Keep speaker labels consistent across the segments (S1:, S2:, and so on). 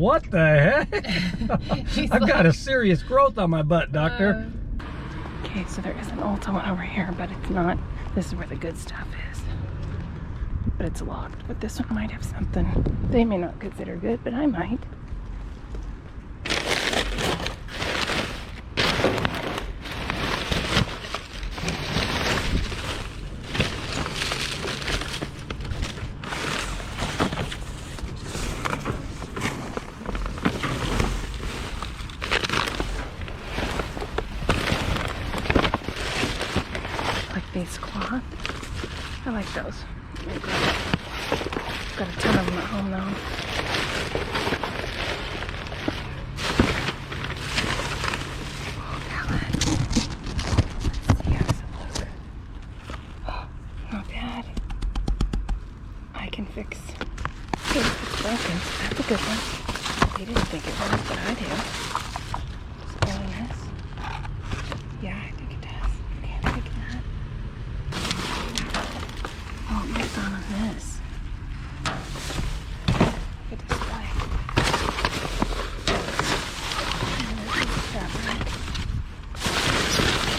S1: what the heck? I've got a serious growth on my butt, doctor.
S2: Okay, so there is an Ulta one over here, but it's not. This is where the good stuff is. But it's locked. But this one might have something they may not consider good, but I might. These cloth. I like those. Got a ton of them at home though. Oh, palette. Let's see how does it look. Oh, not bad. I can fix things that's broken. That's a good one. They didn't think it was, but I do. Spoiling this. Yeah, I think it does. Can't take that. Oh, it looks on this. Good display. And this is fabric.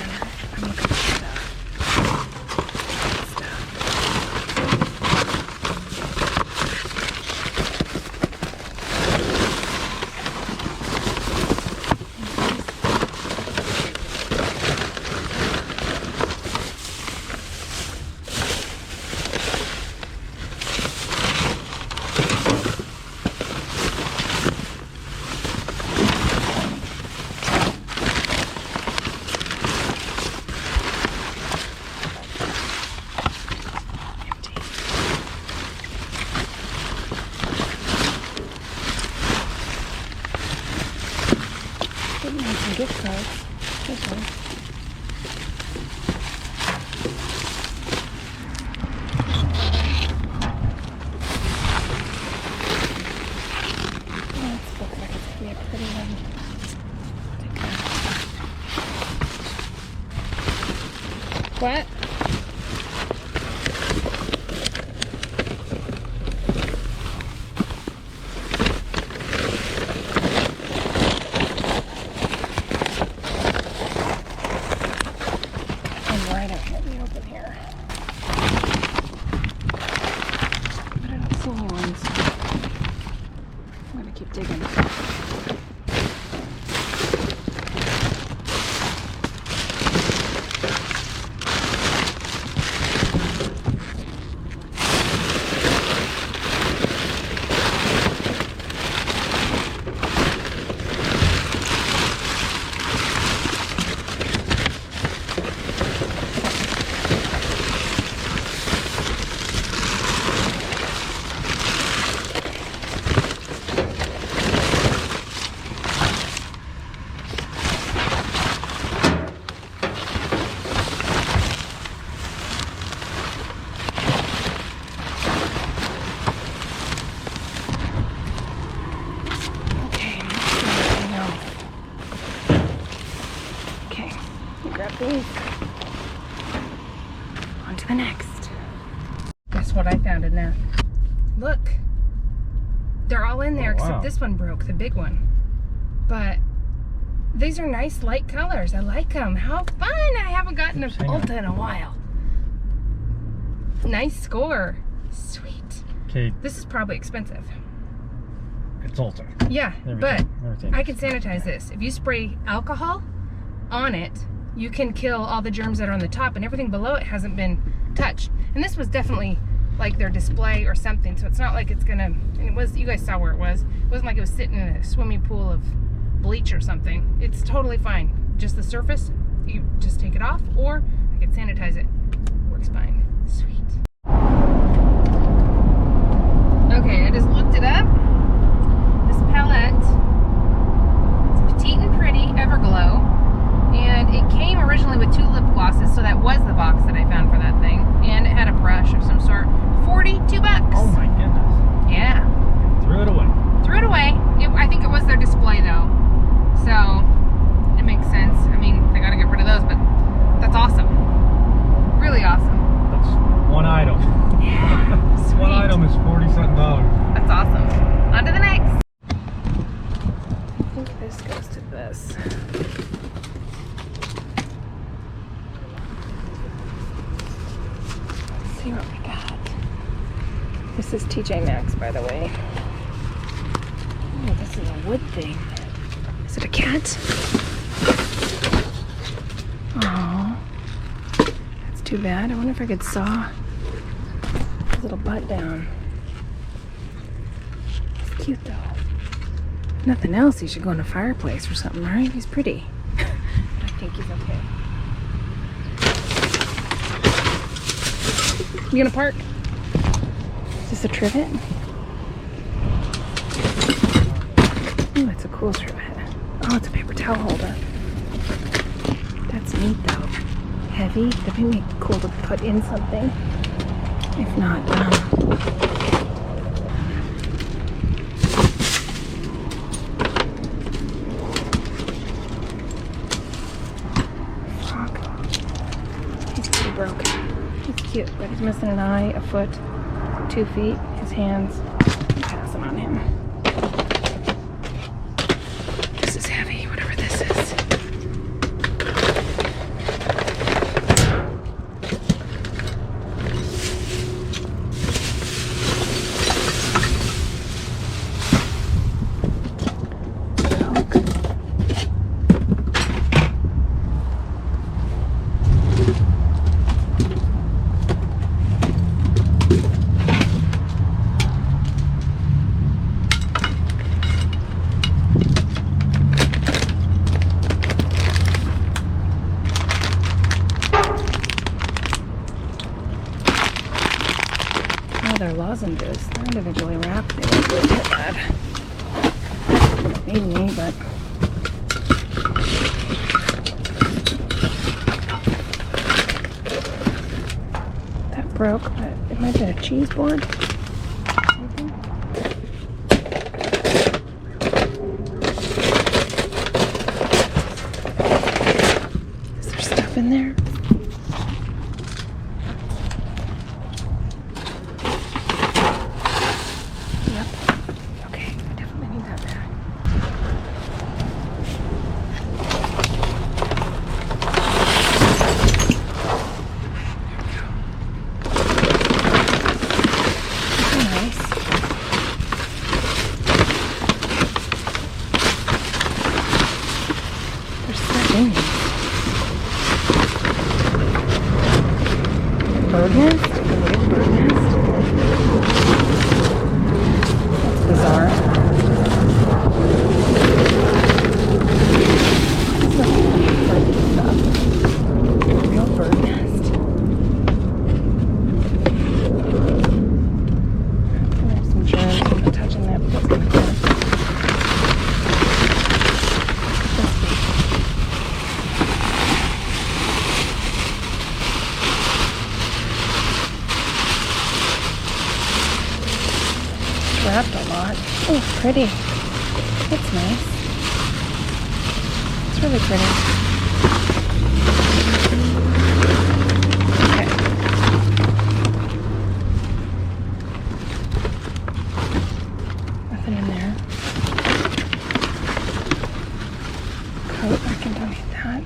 S2: And I'm looking for stuff. Some gift cards. This one. Oh, this looks like it's gonna be a pretty one. Take that. What? Digging. These. On to the next. Guess what I found in there? Look. They're all in there except this one broke, the big one. But these are nice light colors. I like them. How fun! I haven't gotten an Ulta in a while. Nice score. Sweet.
S1: Okay.
S2: This is probably expensive.
S1: It's Ulta.
S2: Yeah, but I can sanitize this. If you spray alcohol on it, you can kill all the germs that are on the top, and everything below it hasn't been touched. And this was definitely like their display or something, so it's not like it's gonna, and it was, you guys saw where it was. It wasn't like it was sitting in a swimming pool of bleach or something. It's totally fine. Just the surface, you just take it off, or I can sanitize it. Works fine. Sweet. Okay, I just looked it up. This palette, it's petite and pretty, Everglow. And it came originally with 2 lip glosses, so that was the box that I found for that thing. And it had a brush of some sort. $42.
S1: Oh my goodness.
S2: Yeah.
S1: Threw it away.
S2: Threw it away. I think it was their display though. So, it makes sense. I mean, they gotta get rid of those, but that's awesome. Really awesome.
S1: That's one item.
S2: Yeah. Sweet.
S1: One item is $40-something.
S2: That's awesome. On to the next. TJ Maxx, by the way. Oh, this is a wood thing. Is it a cat? Oh, that's too bad. I wonder if I could saw his little butt down. It's cute though. If nothing else, he should go in a fireplace or something, right? He's pretty. But I think he's okay. You gonna park? Is this a trivet? Oh, it's a cool trivet. Oh, it's a paper towel holder. That's neat though. Heavy. That'd be cool to put in something. If not, fuck. He's pretty broken. He's cute, but he's missing an eye, a foot, 2 feet, his hands. I'm passing on him. This is heavy, whatever this is. They're lozenges. They're individually wrapped. They don't really get bad. Don't need any, but that broke. But it might be a cheese board. Is there stuff in there? Bird nest? A weird bird nest? That's bizarre. This looks like bird stuff. A real bird nest. There's some germs. I'm not touching that, but that's kind of cool. Wrapped a lot. Oh, it's pretty. It's nice. It's really pretty. Okay. Nothing in there. Coat, I can donate that.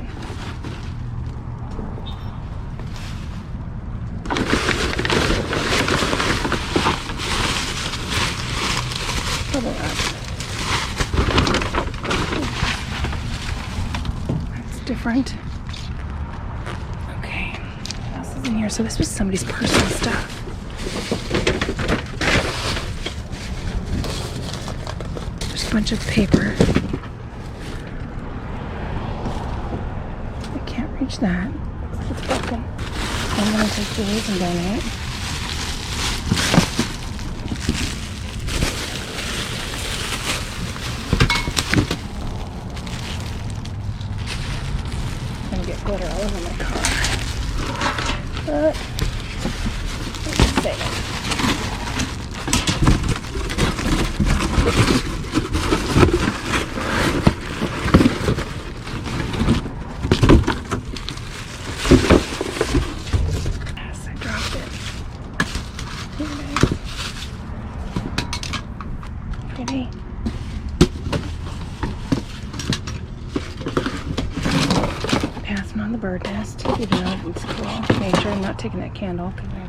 S2: That's different. Okay, what else is in here? So this was somebody's personal stuff. There's a bunch of paper. I can't reach that. It's broken. I'm gonna take these and donate. Get glitter all over my car. But let's save it. Yes, I dropped it. Here it is. Pretty. Passing on the bird nest, even though it's cool. Make sure I'm not taking that candle because I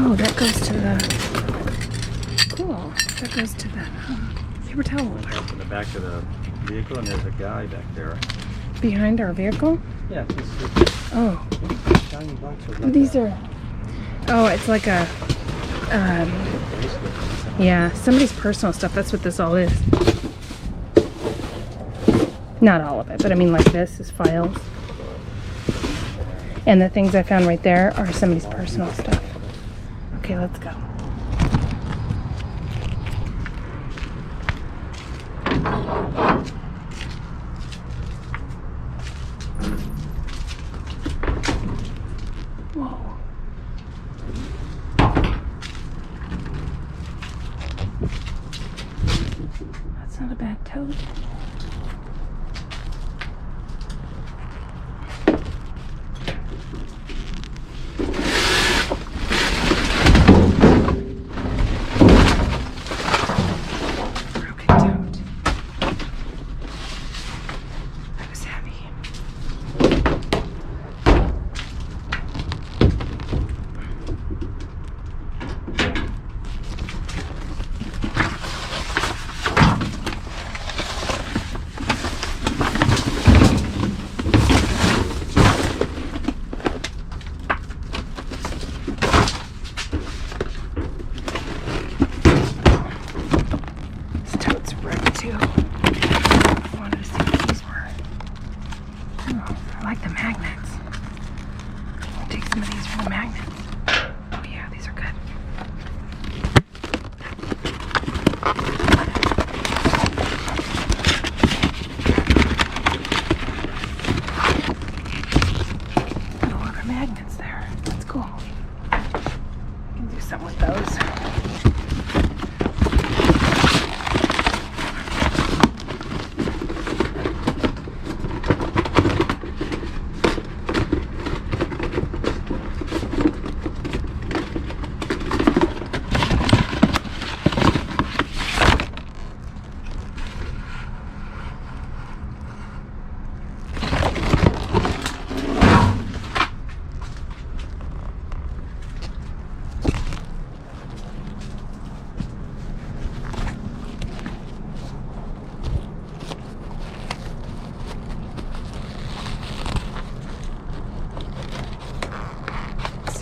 S2: Oh, that goes to the... Cool. That goes to the paper towel holder.
S1: Up in the back of the vehicle, and there's a guy back there.
S2: Behind our vehicle?
S1: Yeah.
S2: Oh.
S1: Shiny boxes like
S2: These
S1: that.
S2: are... Oh, it's like a... yeah, somebody's personal stuff. That's what this all is. Not all of it, but I mean like this is files. And the things I found right there are somebody's personal stuff. Okay, let's go. Whoa. That's not a bad tote.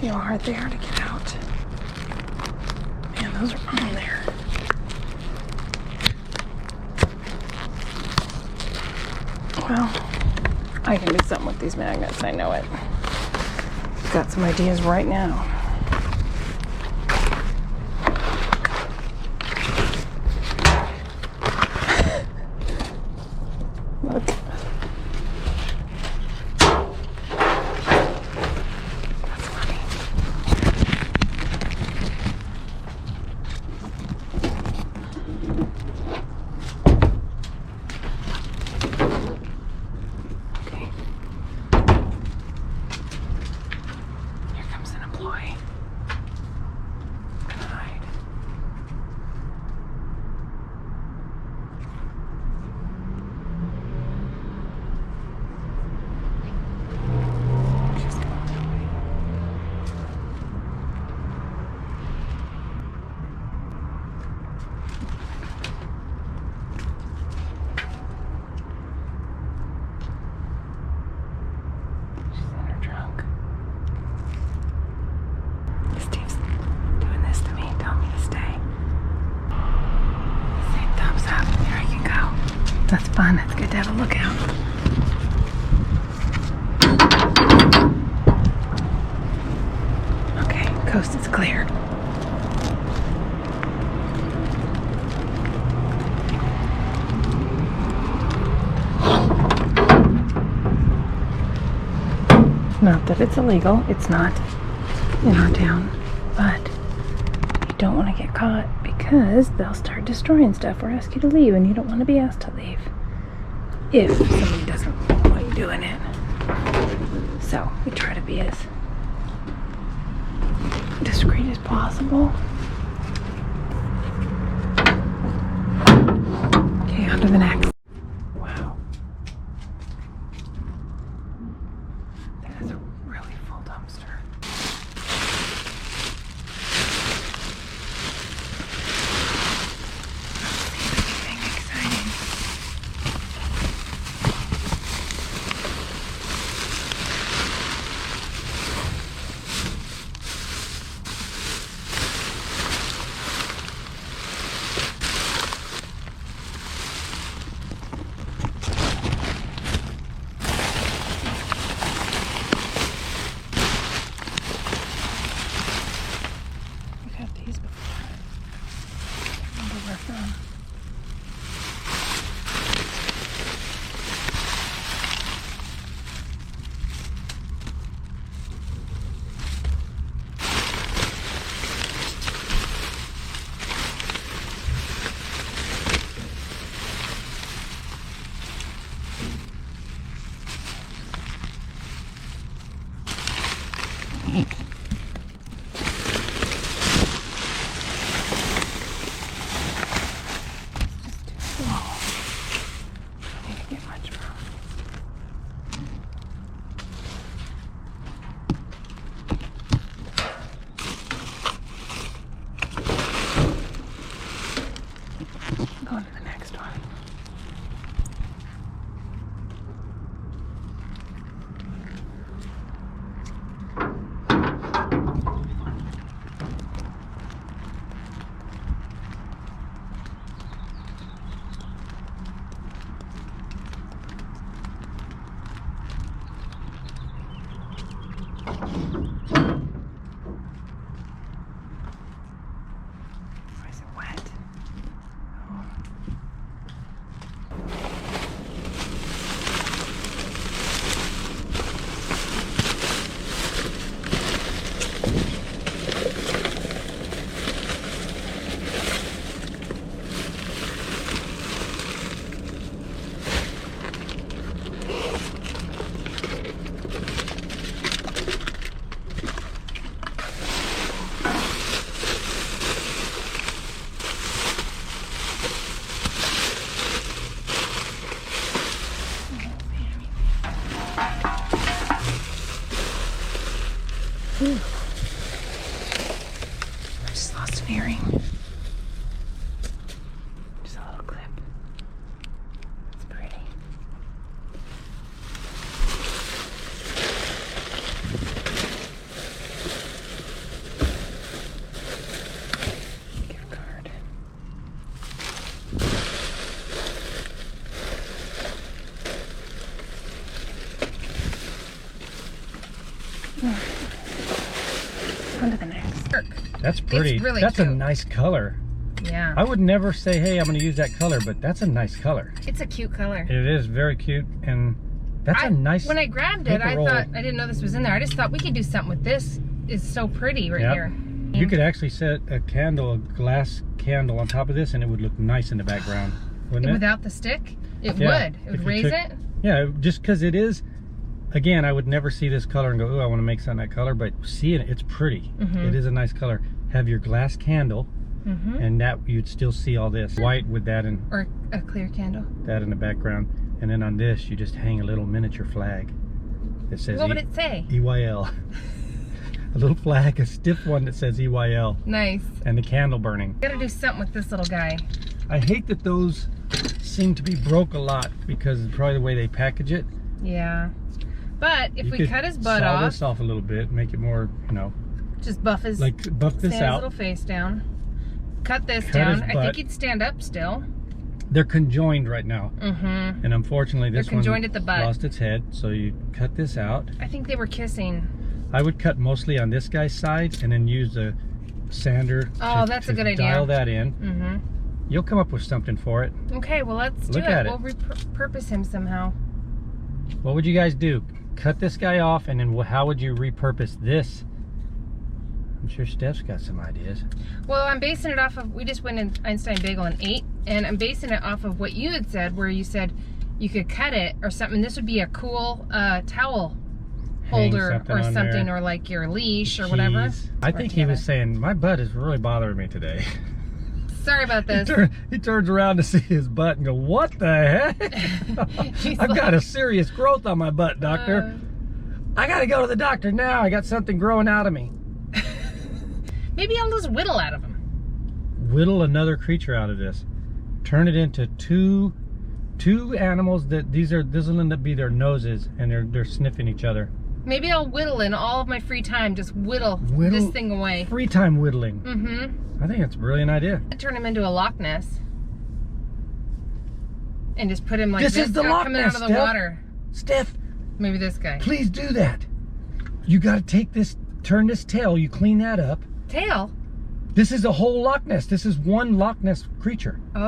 S2: See how hard they are to get out. Man, those are on there. Well, I can do something with these magnets, I know it. Got some ideas right now. Look. That's fun. It's good to have a lookout. Okay, coast is clear. Not that it's illegal. It's not in our town, but you don't want to get caught because they'll start destroying stuff or ask you to leave, and you don't want to be asked to leave if somebody doesn't want you doing it. So we try to be as discreet as possible. Okay, on to the next. Wow. That is a really full dumpster. Ooh. I just lost an earring. Just a little clip. It's pretty. Gift card. On to the next.
S1: That's pretty.
S2: It's really
S1: that's
S2: cute.
S1: a nice color.
S2: Yeah.
S1: I would never say, hey, I'm going to use that color, but that's a nice color.
S2: It's a cute color.
S1: It is very cute, and that's a nice.
S2: When I grabbed it, I
S1: roll.
S2: thought, I didn't know this was in there. I just thought we could do something with this. It's so pretty right here.
S1: You could actually set a candle, a glass candle on top of this, and it would look nice in the background, wouldn't it?
S2: Without the stick? It
S1: Yeah,
S2: would. It would
S1: if you
S2: raise
S1: took-
S2: it.
S1: Yeah, just because it is. Again, I would never see this color and go, oh, I want to make something that color, but see it, it's pretty. It is a nice color. Have your glass candle, and that you'd still see all this white with that and
S2: Or a clear candle.
S1: that in the background, and then on this you just hang a little miniature flag that says
S2: What would it say?
S1: EYL. A little flag, a stiff one that says EYL,
S2: Nice.
S1: and the candle burning.
S2: Gotta do something with this little guy.
S1: I hate that those seem to be broke a lot because it's probably the way they package it.
S2: Yeah. But if
S1: You
S2: we
S1: could
S2: cut his butt
S1: saw
S2: off,
S1: this off a little bit, make it more, you know,
S2: just buff his,
S1: like buff this
S2: stand his
S1: out.
S2: little face down. Cut this
S1: Cut
S2: down.
S1: his
S2: I
S1: butt.
S2: think he'd stand up still.
S1: They're conjoined right now, and unfortunately this
S2: They're conjoined at the butt.
S1: lost its head. So you cut this out.
S2: I think they were kissing.
S1: I would cut mostly on this guy's side and then use a sander
S2: That's a
S1: to
S2: good idea.
S1: dial that in. You'll come up with something for it.
S2: Okay, well let's
S1: Look
S2: do it.
S1: at it.
S2: We'll repurpose him somehow.
S1: What would you guys do? Cut this guy off, and then how would you repurpose this? I'm sure Steph's got some ideas.
S2: Well, I'm basing it off of, we just went in Einstein Bagel and ate, and I'm basing it off of what you had said, where you said you could cut it or something. This would be a cool towel holder or
S1: on
S2: something,
S1: there.
S2: or like your leash or whatever.
S1: Keys. I think he was saying, my butt is really bothering me today.
S2: Sorry about this.
S1: He turns around to see his butt and go, what the heck? I've got a serious growth on my butt, doctor. I gotta go to the doctor now. I got something growing out of me.
S2: Maybe I'll just whittle out of him.
S1: Whittle another creature out of this. Turn it into two animals that this will end up be their noses, and they're sniffing each other.
S2: Maybe I'll whittle in all of my free time. Just whittle this thing away.
S1: Free time whittling. I think that's a brilliant idea.
S2: Turn him into a Loch Ness. And just put him like
S1: This is the Loch
S2: coming
S1: Ness,
S2: out of the
S1: Steph.
S2: water.
S1: Steph,
S2: Maybe this guy.
S1: please do that. You gotta take this, turn this tail, you clean that up.
S2: Tail?
S1: This is a whole Loch Ness. This is one Loch Ness creature.
S2: Oh,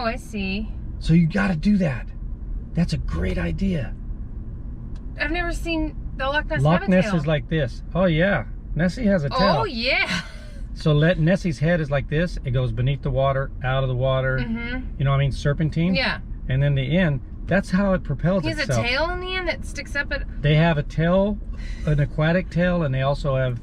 S2: I see.
S1: So you gotta do that. That's a great idea.
S2: I've never seen the Loch Ness have
S1: Loch
S2: a
S1: Ness
S2: tail.
S1: is like this. Oh yeah, Nessie has a tail.
S2: Oh yeah.
S1: So Nessie's head is like this. It goes beneath the water, out of the water. You know what I mean? Serpentine.
S2: Yeah.
S1: And then the end, that's how it propels
S2: He has
S1: itself.
S2: a tail in the end that sticks up at...
S1: They have a tail, an aquatic tail, and they also have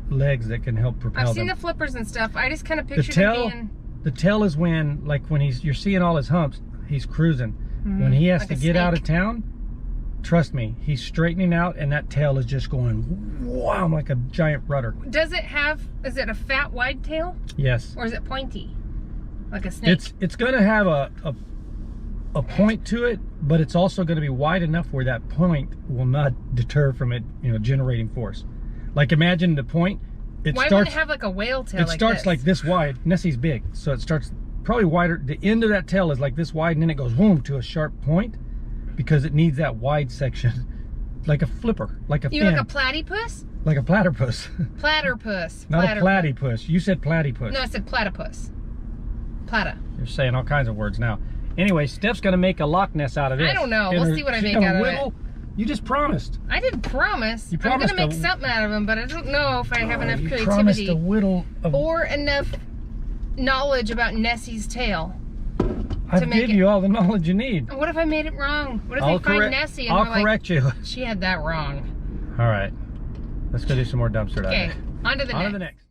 S1: legs that can help propel
S2: I've seen
S1: them.
S2: the flippers and stuff. I just kind of
S1: The
S2: pictured
S1: tail,
S2: him
S1: the tail is when, like when you're seeing all his humps, he's cruising. When he has
S2: Like
S1: to
S2: a
S1: get out of
S2: snake.
S1: town, trust me, he's straightening out, and that tail is just going wow, like a giant rudder.
S2: being... Does it have... Is it a fat, wide tail?
S1: Yes.
S2: Or is it pointy? Like a snake?
S1: It's going to have a point to it, but it's also going to be wide enough where that point will not deter from it, generating force. Like imagine the point.
S2: Why wouldn't it have like a whale tail?
S1: It starts like this wide. Nessie's big, so it starts probably wider. The end of that tail is like this wide, and then it goes boom to a sharp point because it needs that wide section, like a flipper, like a
S2: You
S1: fin,
S2: like a platypus?
S1: like a platypus.
S2: Platypus.
S1: Not a platypus. You said platypus.
S2: No, I said platypus. Plata.
S1: You're saying all kinds of words now. Anyway, Steph's gonna make a Loch Ness out of this.
S2: I don't know.
S1: And
S2: We'll see what I
S1: she's
S2: make
S1: gonna
S2: out of
S1: whittle. You just promised.
S2: I didn't promise.
S1: You
S2: I'm
S1: promised
S2: gonna make
S1: to-
S2: something out of him, but I don't know if I have enough
S1: You promised
S2: creativity
S1: a whittle of...
S2: or enough knowledge about Nessie's tail.
S1: I've
S2: make
S1: given
S2: it-
S1: you all the knowledge you need.
S2: What if I made it wrong? What if I find Nessie and
S1: I'll
S2: we're like,
S1: correct you.
S2: she had that wrong?
S1: All right. Let's go do some more dumpster diving.
S2: Okay, on to the
S1: On
S2: next.
S1: to the next.